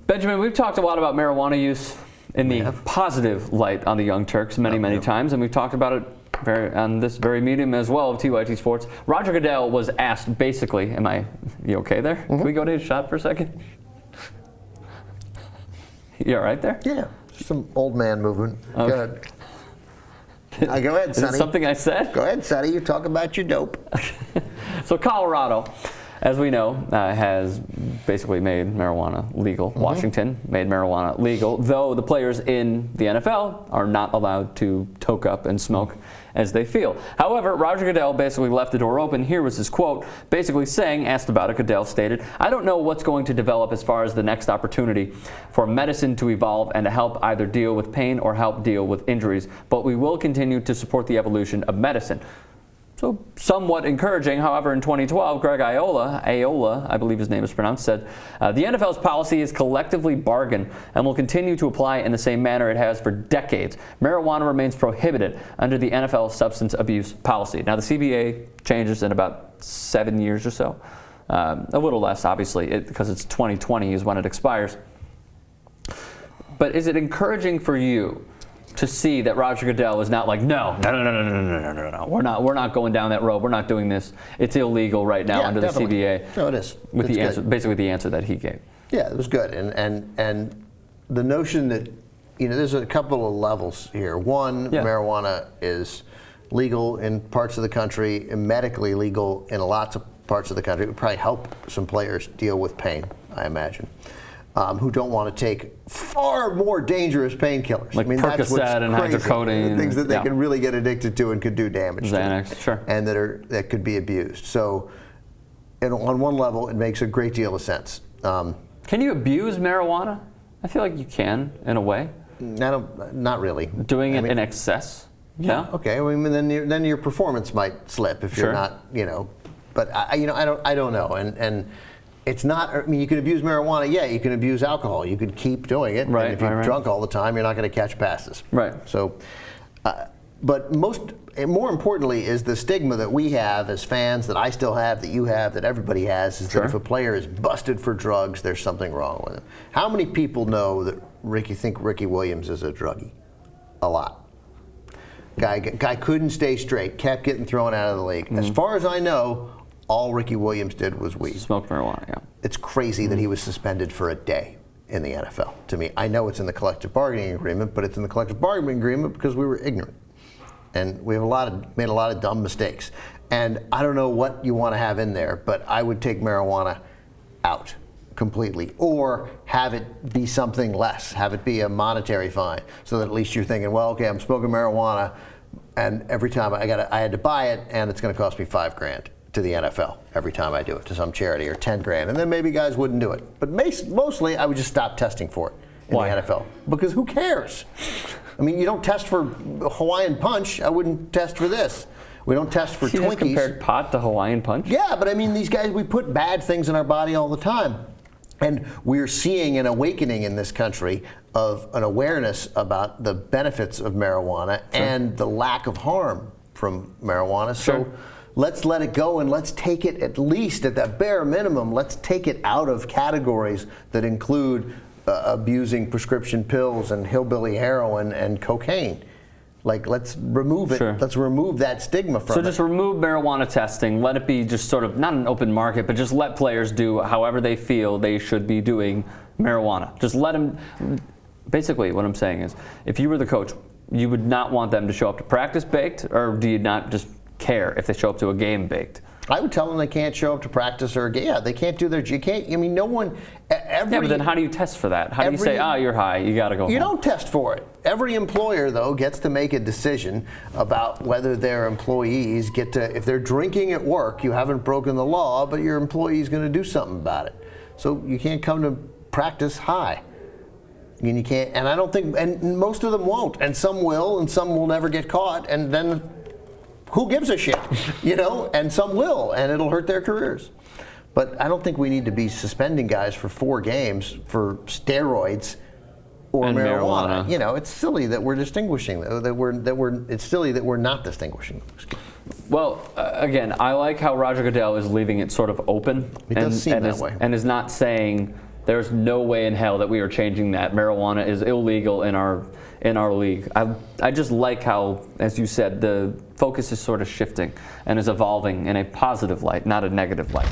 Benjamin, we've talked a lot about marijuana use in the positive light on the Young Turks many times, and we've talked about it on this very medium as well of TYT Sports. Roger Goodell was asked basically, you okay there? Can we go to his shot for a second? You all right there? Yeah, some old man movement. Okay. Go ahead. Go ahead, Sonny. Is it something I said? Go ahead, Sonny. You talk about your dope. So Colorado, as we know, has basically made marijuana legal. Washington made marijuana legal, though the players in the NFL are not allowed to toke up and smoke as they feel. However, Roger Goodell basically left the door open. Here was his quote, basically saying, asked about it, Goodell stated, "I don't know what's going to develop as far as the next opportunity for medicine to evolve and to help either deal with pain or help deal with injuries, but we will continue to support the evolution of medicine." So somewhat encouraging. However, in 2012, Greg Ayola, I believe his name is pronounced, said, the NFL's policy is collectively bargained and will continue to apply in the same manner it has for decades. Marijuana remains prohibited under the NFL substance abuse policy. Now, the CBA changes in about 7 years or so. A little less, obviously, because it's 2020 is when it expires. But is it encouraging for you to see that Roger Goodell is not like, no, we're not going down that road. We're not doing this. It's illegal right now under definitely. The CBA. No, it is. With the answer, basically the answer that he gave. Yeah, it was good. And the notion that, there's a couple of levels here. One, marijuana is legal in parts of the country, and medically legal in lots of parts of the country. It would probably help some players deal with pain, I imagine. Who don't want to take far more dangerous painkillers. Like Percocet and hydrocodone. Things that they can really get addicted to and could do damage Xanax, to. Sure. And that could be abused. So on one level, it makes a great deal of sense. Can you abuse marijuana? I feel like you can, in a way. Not really. Doing it in excess? Yeah. Okay. I mean, then your performance might slip if you're not, But I don't know. And it's not, you can abuse marijuana, you can abuse alcohol. You could keep doing it. Right, and if you're drunk all the time, you're not going to catch passes. Right. So, but more importantly is the stigma that we have as fans, that I still have, that you have, that everybody has, is that if a player is busted for drugs, there's something wrong with him. How many people know that think Ricky Williams is a druggie? A lot. Guy couldn't stay straight, kept getting thrown out of the league. As far as I know, all Ricky Williams did was weed. Smoked marijuana, yeah. It's crazy that he was suspended for a day in the NFL. To me, I know it's in the collective bargaining agreement, but it's in the collective bargaining agreement because we were ignorant. And we have made a lot of dumb mistakes. And I don't know what you want to have in there, but I would take marijuana out completely, or have it be something less, have it be a monetary fine, so that at least you're thinking, well, okay, I'm smoking marijuana, and every time I had to buy it, and it's going to cost me $5,000 to the NFL every time I do it, to some charity, or $10,000, and then maybe guys wouldn't do it. But mostly, I would just stop testing for it in the NFL, because who cares? I mean, you don't test for Hawaiian Punch. I wouldn't test for this. We don't test for Twinkies. You just compared pot to Hawaiian Punch? Yeah, but I mean, these guys, we put bad things in our body all the time. And we're seeing an awakening in this country of an awareness about the benefits of marijuana and the lack of harm from marijuana. So let's let it go, and let's take it, at least at the bare minimum, let's take it out of categories that include abusing prescription pills and hillbilly heroin and cocaine. Like, let's remove it. Let's remove that stigma from it. So just remove marijuana testing. Let it be just sort of, not an open market, but just let players do however they feel they should be doing marijuana. Just let them. Basically, what I'm saying is, if you were the coach, you would not want them to show up to practice baked, or do you not just care if they show up to a game baked? I would tell them they can't show up to practice or a game. Yeah, they can't do you can't, I mean, no one, yeah, but then how do you test for that? How do you say, you're high, you got to go home? You don't test for it. Every employer, though, gets to make a decision about whether their employees get to, if they're drinking at work, you haven't broken the law, but your employee's going to do something about it. So you can't come to practice high. And you can't, and I don't think, and most of them won't, and some will, and some will never get caught, and then who gives a shit, and some will, and it'll hurt their careers. But I don't think we need to be suspending guys for 4 games for steroids or marijuana. It's silly that we're distinguishing, it's silly that we're not distinguishing those. Well, again, I like how Roger Goodell is leaving it sort of open. It does seem that way. And is not saying, There's no way in hell that we are changing that. Marijuana is illegal in our league. I just like how, as you said, the focus is sort of shifting and is evolving in a positive light, not a negative light.